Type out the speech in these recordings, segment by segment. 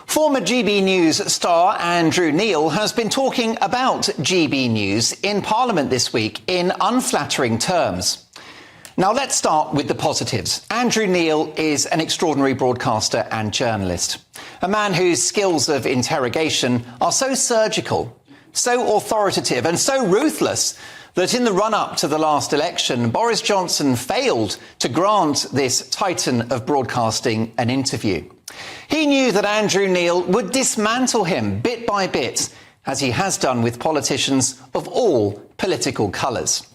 Former GB News star Andrew Neil has been talking about GB News in Parliament this week in unflattering terms. Now let's start with the positives. Andrew Neil is an extraordinary broadcaster and journalist, a man whose skills of interrogation are so surgical, so authoritative and so ruthless that in the run-up to the last election, Boris Johnson failed to grant this titan of broadcasting an interview. He knew that Andrew Neil would dismantle him bit by bit, as he has done with politicians of all political colours.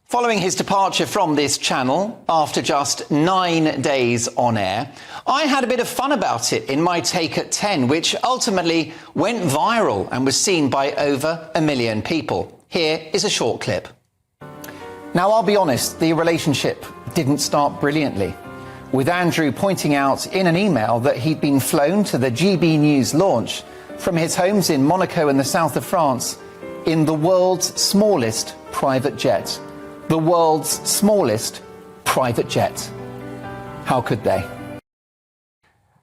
Following his departure from this channel, after just 9 days on air, I had a bit of fun about it in my Take at 10, which ultimately went viral and was seen by over 1 million people. Here is a short clip. Now, I'll be honest, the relationship didn't start brilliantly, with Andrew pointing out in an email that he'd been flown to the GB News launch from his homes in Monaco in the south of France in the world's smallest private jet. The world's smallest private jet. How could they?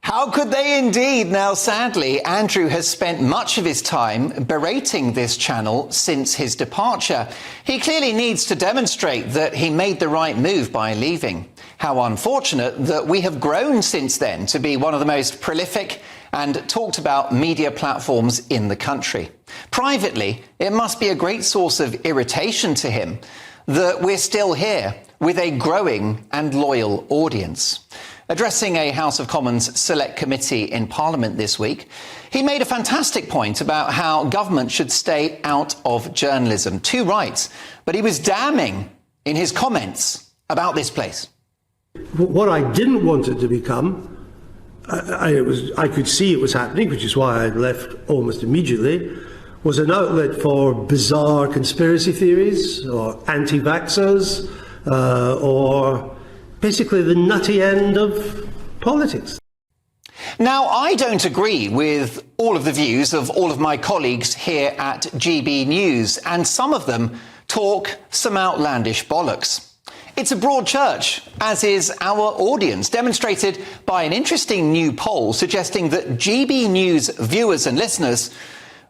How could they indeed? Now, sadly, Andrew has spent much of his time berating this channel since his departure. He clearly needs to demonstrate that he made the right move by leaving. How unfortunate that we have grown since then to be one of the most prolific and talked about media platforms in the country. Privately, it must be a great source of irritation to him that we're still here with a growing and loyal audience. Addressing a House of Commons Select Committee in Parliament this week, he made a fantastic point about how government should stay out of journalism. Too right, but he was damning in his comments about this place. What I didn't want it to become, I could see it was happening, which is why I left almost immediately, was an outlet for bizarre conspiracy theories or anti-vaxxers or basically the nutty end of politics. Now, I don't agree with all of the views of all of my colleagues here at GB News, and some of them talk some outlandish bollocks. It's a broad church, as is our audience, demonstrated by an interesting new poll suggesting that GB News viewers and listeners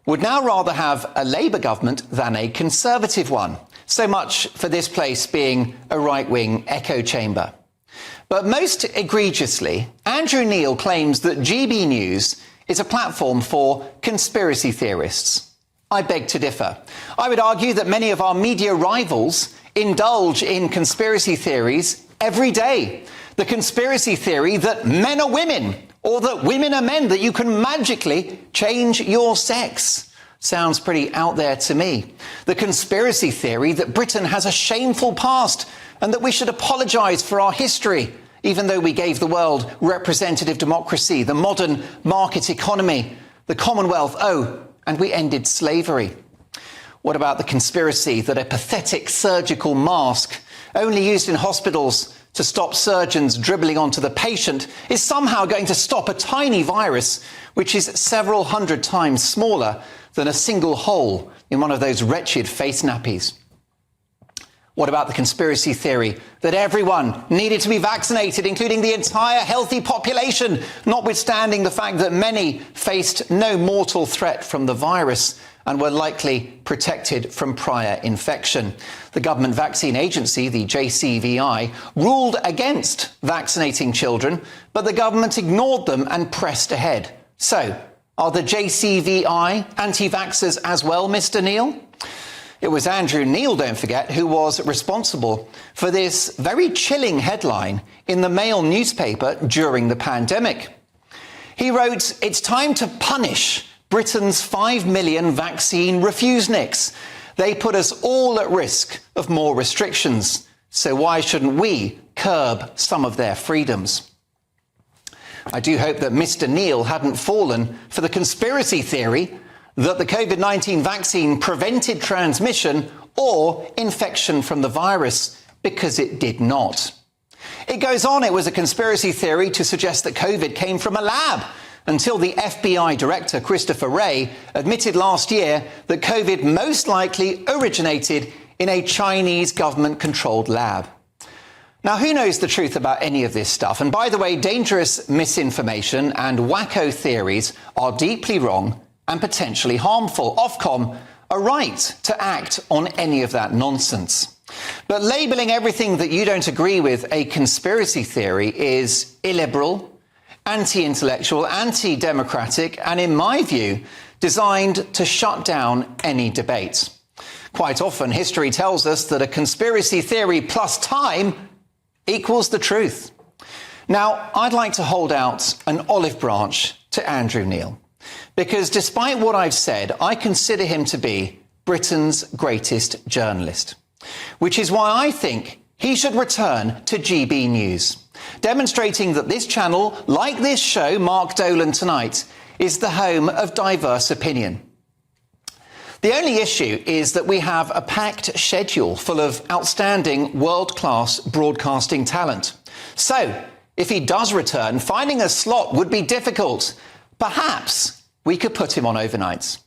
would now rather have a Labour government than a Conservative one. So much for this place being a right-wing echo chamber. But most egregiously, Andrew Neil claims that GB News is a platform for conspiracy theorists. I beg to differ. I would argue that many of our media rivals indulge in conspiracy theories every day. The conspiracy theory that men are women, or that women are men, that you can magically change your sex. Sounds pretty out there to me. The conspiracy theory that Britain has a shameful past and that we should apologise for our history, even though we gave the world representative democracy, the modern market economy, the Commonwealth, and we ended slavery. What about the conspiracy that a pathetic surgical mask, only used in hospitals to stop surgeons dribbling onto the patient, is somehow going to stop a tiny virus which is several hundred times smaller than a single hole in one of those wretched face nappies? What about the conspiracy theory that everyone needed to be vaccinated, including the entire healthy population, notwithstanding the fact that many faced no mortal threat from the virus and were likely protected from prior infection? The government vaccine agency, the JCVI, ruled against vaccinating children, but the government ignored them and pressed ahead. So, are the JCVI anti-vaxxers as well, Mr. Neil? It was Andrew Neil, don't forget, who was responsible for this very chilling headline in the Mail newspaper during the pandemic. He wrote, "It's time to punish Britain's 5 million vaccine refuseniks. They put us all at risk of more restrictions. So why shouldn't we curb some of their freedoms?" I do hope that Mr. Neil hadn't fallen for the conspiracy theory that the COVID-19 vaccine prevented transmission or infection from the virus, because it did not. It goes on, it was a conspiracy theory to suggest that COVID came from a lab, until the FBI director, Christopher Wray, admitted last year that COVID most likely originated in a Chinese government-controlled lab. Now, who knows the truth about any of this stuff? And by the way, dangerous misinformation and wacko theories are deeply wrong and potentially harmful. Ofcom are right to act on any of that nonsense. But labelling everything that you don't agree with a conspiracy theory is illiberal, anti-intellectual, anti-democratic, and in my view, designed to shut down any debate. Quite often, history tells us that a conspiracy theory plus time equals the truth. Now, I'd like to hold out an olive branch to Andrew Neil, because despite what I've said, I consider him to be Britain's greatest journalist, which is why I think he should return to GB News, demonstrating that this channel, like this show, Mark Dolan Tonight, is the home of diverse opinion. The only issue is that we have a packed schedule full of outstanding world-class broadcasting talent. So, if he does return, finding a slot would be difficult. Perhaps we could put him on overnights.